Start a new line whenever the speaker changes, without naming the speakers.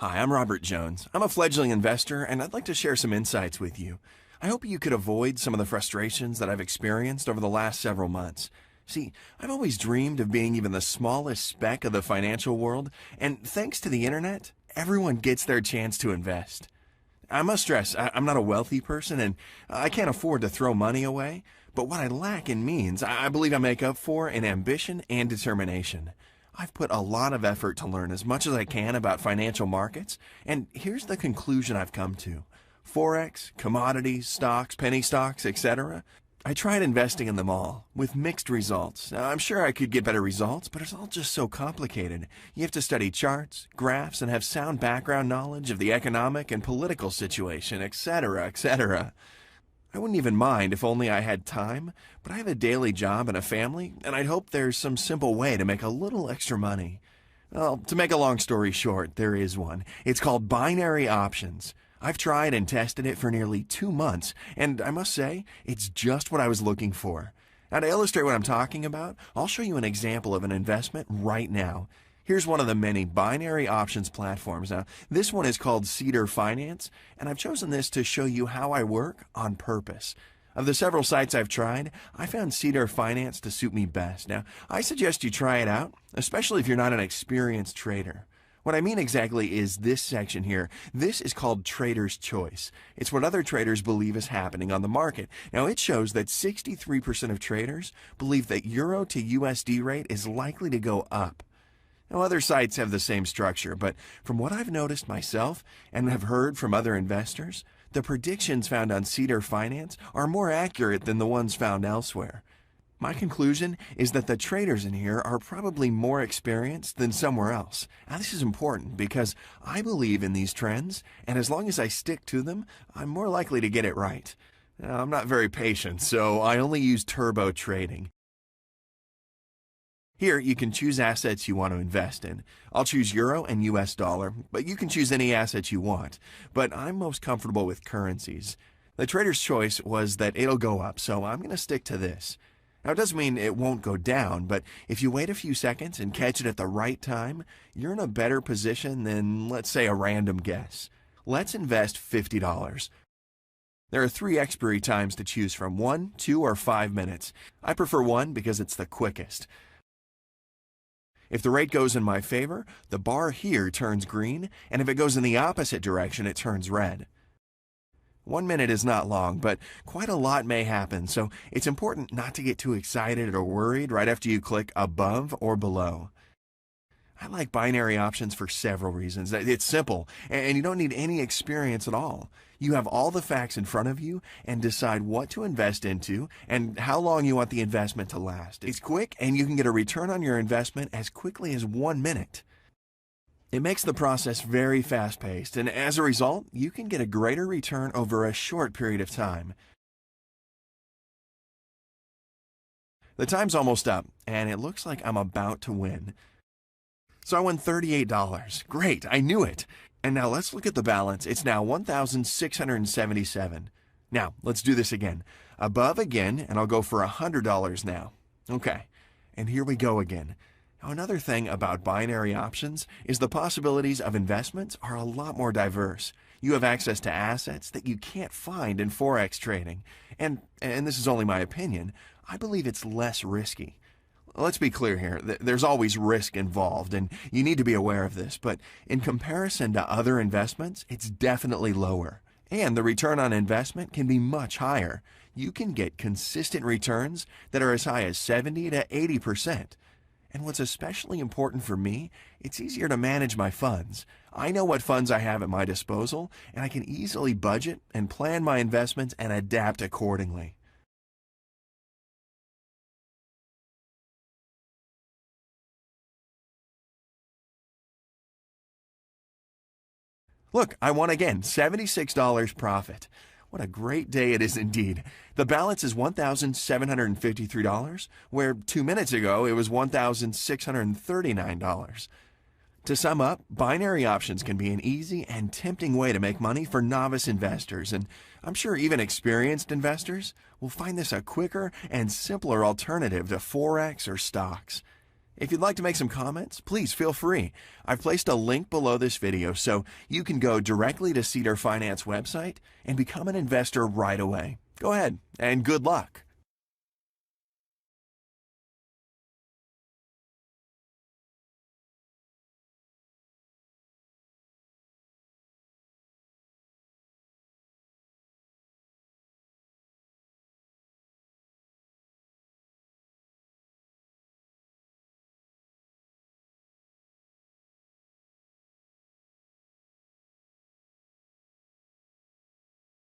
Hi, I'm Robert Jones. I'm a fledgling investor, and I'd like to share some insights with you. I hope you could avoid some of the frustrations that I've experienced over the last several months. See, I've always dreamed of being even the smallest speck of the financial world, and thanks to the internet, everyone gets their chance to invest. I must stress, I'm not a wealthy person, and I can't afford to throw money away, but what I lack in means, I believe I make up for in ambition and determination. I've put a lot of effort to learn as much as I can about financial markets, and here's the conclusion I've come to. Forex, commodities, stocks, penny stocks, etc. I tried investing in them all, with mixed results. Now, I'm sure I could get better results, but it's all just so complicated. You have to study charts, graphs, and have sound background knowledge of the economic and political situation, etc., etc. I wouldn't even mind if only I had time, but I have a daily job and a family, and I'd hope there's some simple way to make a little extra money. Well, to make a long story short, there is one. It's called binary options. I've tried and tested it for nearly 2 months, and I must say, it's just what I was looking for. Now, to illustrate what I'm talking about, I'll show you an example of an investment right now. Here's one of the many binary options platforms. Now, this one is called Cedar Finance, and I've chosen this to show you how I work on purpose. Of the several sites I've tried, I found Cedar Finance to suit me best. Now, I suggest you try it out, especially if you're not an experienced trader. What I mean exactly is this section here. This is called Trader's Choice. It's what other traders believe is happening on the market. Now, it shows that 63% of traders believe that Euro to USD rate is likely to go up. Now, other sites have the same structure, but from what I've noticed myself and have heard from other investors, the predictions found on Cedar Finance are more accurate than the ones found elsewhere. My conclusion is that the traders in here are probably more experienced than somewhere else. Now, this is important because I believe in these trends, and as long as I stick to them, I'm more likely to get it right. Now, I'm not very patient, so I only use turbo trading. Here, you can choose assets you want to invest in. I'll choose Euro and US dollar, but you can choose any assets you want. But I'm most comfortable with currencies. The trader's choice was that it'll go up, so I'm going to stick to this. Now, it doesn't mean it won't go down, but if you wait a few seconds and catch it at the right time, you're in a better position than, let's say, a random guess. Let's invest $50. There are 3 expiry times to choose from, 1, 2, or 5 minutes. I prefer 1 because it's the quickest. If the rate goes in my favor, the bar here turns green, and if it goes in the opposite direction, it turns red. 1 minute is not long, but quite a lot may happen, so it's important not to get too excited or worried right after you click above or below. I like binary options for several reasons. It's simple, and you don't need any experience at all. You have all the facts in front of you and decide what to invest into and how long you want the investment to last. It's quick, and you can get a return on your investment as quickly as 1 minute. It makes the process very fast-paced, and as a result, you can get a greater return over a short period of time. The time's almost up, and it looks like I'm about to win. So I won $38. Great, I knew it. And now let's look at the balance. It's now $1,677. Now, let's do this again. Above again, and I'll go for $100 now. Okay, and here we go again. Now, another thing about binary options is the possibilities of investments are a lot more diverse. You have access to assets that you can't find in Forex trading. And this is only my opinion, I believe it's less risky. Let's be clear here, there's always risk involved, and you need to be aware of this, but in comparison to other investments, it's definitely lower. And the return on investment can be much higher. You can get consistent returns that are as high as 70 to 80%. And what's especially important for me, it's easier to manage my funds. I know what funds I have at my disposal, and I can easily budget and plan my investments and adapt accordingly. Look, I won again, $76 profit. What a great day it is indeed. The balance is $1,753, where 2 minutes ago it was $1,639. To sum up, binary options can be an easy and tempting way to make money for novice investors, and I'm sure even experienced investors will find this a quicker and simpler alternative to Forex or stocks. If you'd like to make some comments, please feel free. I've placed a link below this video so you can go directly to Cedar Finance website and become an investor right away. Go ahead and good luck.